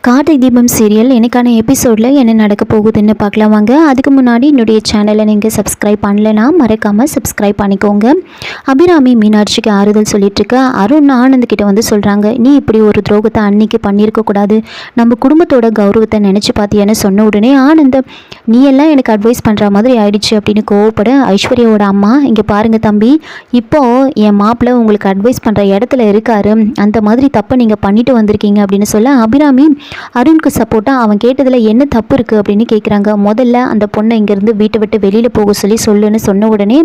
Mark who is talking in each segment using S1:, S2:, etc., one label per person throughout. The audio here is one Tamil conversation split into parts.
S1: கார்த்திக் தீபம் சீரியல் எனக்கான எபிசோடில் என்ன நடக்க போகுதுன்னு பார்க்கலாம் வாங்க. அதுக்கு முன்னாடி என்னுடைய சேனலை நீங்கள் சப்ஸ்கிரைப் பண்ணலைன்னா மறக்காமல் சப்ஸ்கிரைப் பண்ணிக்கோங்க. அபிராமி மீனாட்சிக்கு ஆறுதல் சொல்லிட்டுருக்க அருண் ஆனந்த்கிட்ட வந்து சொல்கிறாங்க, நீ இப்படி ஒரு துரோகத்தை அன்னைக்கு பண்ணியிருக்கக்கூடாது, நம்ம குடும்பத்தோட கௌரவத்தை நினச்சி பார்த்தியான்னு சொன்ன உடனே ஆனந்த், நீ எல்லாம் எனக்கு அட்வைஸ் பண்ணுற மாதிரி ஆயிடுச்சு அப்படின்னு கோவப்பட ஐஸ்வர்யாவோட அம்மா, இங்கே பாருங்கள் தம்பி, இப்போது என் மாப்பிள்ளை உங்களுக்கு அட்வைஸ் பண்ணுற இடத்துல இருக்காரு, அந்த மாதிரி தப்பை நீங்கள் பண்ணிட்டு வந்திருக்கீங்க அப்படின்னு சொல்ல அபிராமி அருணுக்கு சப்போர்ட்டாக அவன் கேட்டதில் என்ன தப்பு இருக்குது அப்படின்னு கேட்குறாங்க. முதல்ல அந்த பொண்ணை இங்கேருந்து வீட்டை விட்டு வெளியில் போக சொல்லுன்னு சொன்ன உடனே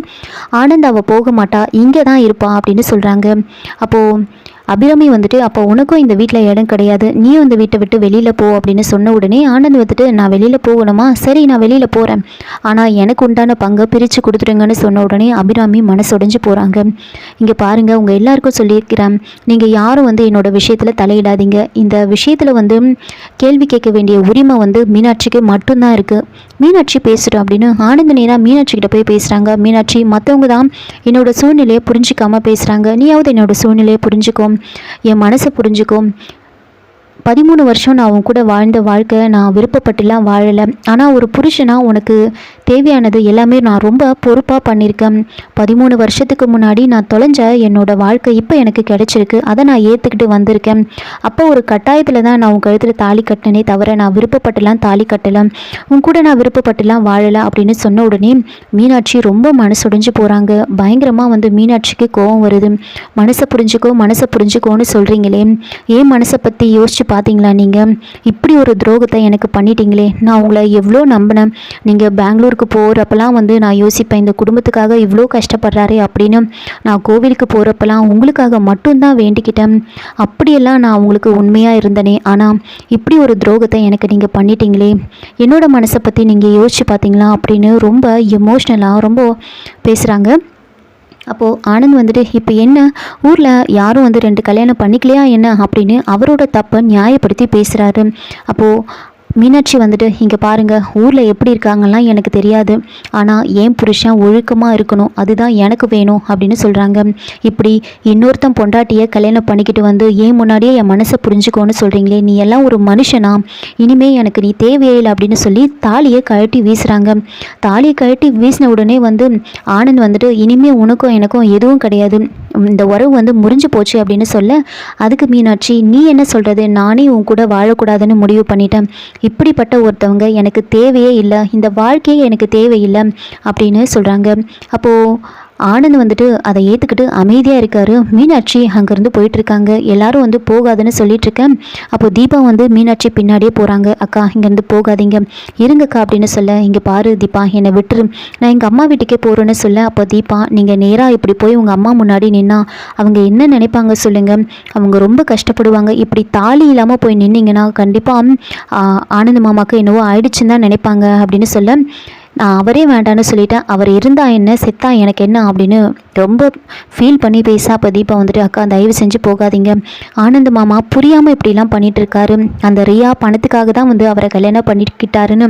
S1: ஆனந்த் அவள் போக மாட்டா, இங்கே தான் இருப்பா அப்படின்னு சொல்கிறாங்க. அப்போது அபிராமி வந்துட்டு, அப்போ உனக்கும் இந்த வீட்டில் இடம் கிடையாது, நீயும் இந்த வீட்டை விட்டு வெளியில் போ அப்படின்னு சொன்ன உடனே ஆனந்த் வந்துட்டு, நான் வெளியில் போகணுமா, சரி நான் வெளியில் போகிறேன், ஆனால் எனக்கு உண்டான பங்கை பிரித்து கொடுத்துருங்கன்னு சொன்ன உடனே அபிராமி மனசுடைஞ்சு போகிறாங்க. இங்கே பாருங்கள், உங்கள் எல்லாருக்கும் சொல்லியிருக்கிறேன், நீங்கள் யாரும் வந்து என்னோட விஷயத்தில் தலையிடாதீங்க, இந்த விஷயத்தில் வந்து கேள்வி கேட்க வேண்டிய உரிமை வந்து மீனாட்சிக்கு மட்டும்தான் இருக்குது, மீனாட்சி பேசுகிறோம் அப்படின்னு ஆனந்த் நேராக மீனாட்சிக்கிட்ட போய் பேசுகிறாங்க. மீனாட்சி, மற்றவங்க தான் என்னோட சூழ்நிலையை புரிஞ்சிக்காமல் பேசுகிறாங்க, நீயாவது என்னோட சூழ்நிலையை புரிஞ்சுக்கோ, என் மனசை புரிஞ்சுக்கும், 13 வருஷம் நான் உன் கூட வாழ்ந்த வாழ்க்கை நான் விருப்பப்பட்டுலாம் வாழலை, ஆனால் ஒரு புருஷனாக உனக்கு தேவையானது எல்லாமே நான் ரொம்ப பொறுப்பாக பண்ணியிருக்கேன், 13 வருஷத்துக்கு முன்னாடி நான் தொலைஞ்ச என்னோடய வாழ்க்கை இப்போ எனக்கு கிடைச்சிருக்கு, அதை நான் ஏற்றுக்கிட்டு வந்திருக்கேன், அப்போ ஒரு கட்டாயத்தில் தான் நான் உன் கழுத்தில் தாலி கட்டினே தவிர நான் விருப்பப்பட்டுலாம் தாலி கட்டலை, உன் கூட நான் விருப்பப்பட்டுலாம் வாழலை அப்படின்னு சொன்ன உடனே மீனாட்சி ரொம்ப மனசுடைஞ்சு போகிறாங்க. பயங்கரமாக வந்து மீனாட்சிக்கு கோபம் வருது. மனசை புரிஞ்சுக்கோன்னு சொல்கிறீங்களே, ஏன் மனசை பற்றி யோசிச்சு பார்த்தீங்களா, நீங்கள் இப்படி ஒரு துரோகத்தை எனக்கு பண்ணிட்டீங்களே, நான் உங்களை எவ்வளோ நம்பினேன், நீங்கள் பெங்களூருக்கு போகிறப்பெல்லாம் வந்து நான் யோசிப்பேன், இந்த குடும்பத்துக்காக இவ்வளோ கஷ்டப்படுறாரே அப்படின்னு, நான் கோவிலுக்கு போகிறப்பெல்லாம் உங்களுக்காக மட்டும்தான் வேண்டிக்கிட்டேன், அப்படியெல்லாம் நான் உங்களுக்கு உண்மையாக இருந்தனே, ஆனால் இப்படி ஒரு துரோகத்தை எனக்கு நீங்கள் பண்ணிட்டீங்களே, என்னோட மனசை பற்றி நீங்கள் யோசிச்சு பார்த்தீங்களா அப்படின்னு ரொம்ப எமோஷ்னலாக ரொம்ப பேசுகிறாங்க. அப்போது ஆனந்த் வந்துட்டு, இப்போ என்ன ஊரில் யாரும் வந்து 2 கல்யாணம் பண்ணிக்கலையா என்ன அப்படின்னு அவரோட தப்பை நியாயப்படுத்தி பேசுகிறாரு. அப்போது மீனாட்சி வந்துட்டு, இங்கே பாருங்கள், ஊரில் எப்படி இருக்காங்கலாம் எனக்கு தெரியாது, ஆனால் என் புருஷன் ஒழுக்கமாக இருக்கணும், அதுதான் எனக்கு வேணும் அப்படின்னு சொல்கிறாங்க. இப்படி இன்னொருத்தன் பொண்டாட்டியை கல்யாணம் பண்ணிக்கிட்டு வந்து ஏன் முன்னாடியே என் மனசை புரிஞ்சுக்கோன்னு சொல்கிறீங்களே, நீ எல்லாம் ஒரு மனுஷனா, இனிமே எனக்கு நீ தேவையில்லை அப்படின்னு சொல்லி தாலியை கழட்டி வீசுகிறாங்க. தாலியை கழட்டி வீசின உடனே வந்து ஆனந்த் வந்துட்டு, இனிமே உனக்கும் எனக்கும் எதுவும் கிடையாது, இந்த உறவு வந்து முறிஞ்சு போச்சு அப்படின்னு சொல்ல, அதுக்கு மீனாட்சி, நீ என்ன சொல்கிறது, நானே உன் கூட வாழக்கூடாதுன்னு முடிவு பண்ணிட்டேன், இப்படிப்பட்ட ஒருத்தவங்க எனக்கு தேவையே இல்லை, இந்த வாழ்க்கையே எனக்கு தேவையில்லை அப்படின்னு சொல்கிறாங்க. அப்போது ஆனந்த் வந்துட்டு அதை ஏற்றுக்கிட்டு அமைதியாக இருக்கார். மீனாட்சி அங்கேருந்து போயிட்டுருக்காங்க. எல்லாரும் வந்து போகாதுன்னு சொல்லிட்டுருக்கேன். அப்போது தீபா வந்து மீனாட்சி பின்னாடியே போகிறாங்க. அக்கா இங்கேருந்து போகாதீங்க, இருங்கக்கா அப்படின்னு சொல்ல, இங்கே பாரு தீபா, என்னை விட்டுரு, நான் எங்கள் அம்மா வீட்டுக்கே போகிறேன்னு சொல்ல, அப்போ தீபா, நீங்கள் நேராக இப்படி போய் உங்கள் அம்மா முன்னாடி நின்னா அவங்க என்ன நினைப்பாங்க சொல்லுங்கள், அவங்க ரொம்ப கஷ்டப்படுவாங்க, இப்படி தாலி இல்லாமல் போய் நின்னீங்கன்னா கண்டிப்பாக ஆனந்த் மாமாவுக்கு என்னவோ ஆயிடுச்சுன்னு தான் நினைப்பாங்க அப்படின்னு சொல்ல, நான் அவரே வேண்டான்னு சொல்லிட்டேன், அவர் இருந்தா என்ன செத்தா எனக்கு என்ன அப்படின்னு ரொம்ப ஃபீல் பண்ணி பேச, அப்போ தீபா வந்துட்டு, அக்கா தயவு செஞ்சு போகாதீங்க, ஆனந்த் மாமா புரியாமல் இப்படிலாம் பண்ணிகிட்ருக்காரு, அந்த ரியா பணத்துக்காக தான் வந்து அவரை கல்யாணம் பண்ணிக்கிட்டாருன்னு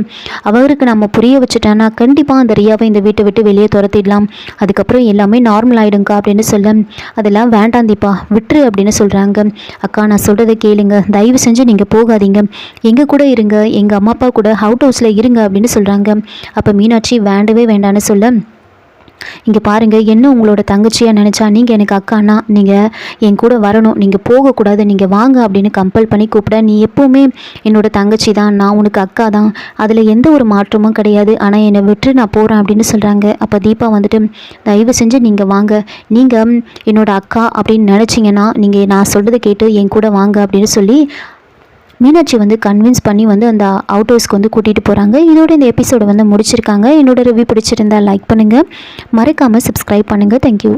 S1: அவருக்கு நம்ம புரிய வச்சுட்டோன்னா கண்டிப்பாக அந்த ரியாவை இந்த வீட்டை விட்டு வெளியே துரத்திடலாம், அதுக்கப்புறம் எல்லாமே நார்மல் ஆகிடுங்க அப்படின்னு சொல்ல, அதெல்லாம் வேண்டாம் தீபா விட்டுரு அப்படின்னு சொல்கிறாங்க. அக்கா நான் சொல்கிறத கேளுங்க, தயவு செஞ்சு நீங்கள் போகாதீங்க, எங்கள் கூட இருங்க, எங்கள் அம்மா அப்பா கூட அவுட் ஹவுஸில் இருங்க அப்படின்னு சொல்கிறாங்க. அப்போ மீனாட்சி வேண்டவே வேண்டான்னு சொல்ல, இங்கே பாருங்கள், என்ன உங்களோட தங்கச்சியாக நினச்சா நீங்கள் எனக்கு அக்கானா நீங்கள் என் கூட வரணும், நீங்கள் போகக்கூடாது, நீங்கள் வாங்க அப்படின்னு கம்பல் பண்ணி கூப்பிட, நீ எப்போவுமே என்னோட தங்கச்சி தான், நான் உனக்கு அக்கா தான், அதில் எந்த ஒரு மாற்றமும் கிடையாது, ஆனால் என்னை விட்டு நான் போகிறேன் அப்படின்னு சொல்கிறாங்க. அப்போ தீபா வந்துட்டு, தயவு செஞ்சு நீங்கள் வாங்க, நீங்கள் என்னோட அக்கா அப்படின்னு நினச்சிங்கன்னா நீங்கள் நான் சொல்கிறத கேட்டு என் கூட வாங்க அப்படின்னு சொல்லி மீனாட்சி வந்து கன்வின்ஸ் பண்ணி வந்து அந்த அவுட் ஹவுஸ்க்கு வந்து கூட்டிகிட்டு போகிறாங்க. இதோட இந்த எபிசோடை வந்து முடிச்சிருக்காங்க. என்னோட ரிவ்யூ பிடிச்சிருந்தால் லைக் பண்ணுங்கள், மறக்காமல் சப்ஸ்கிரைப் பண்ணுங்கள். தேங்க்யூ.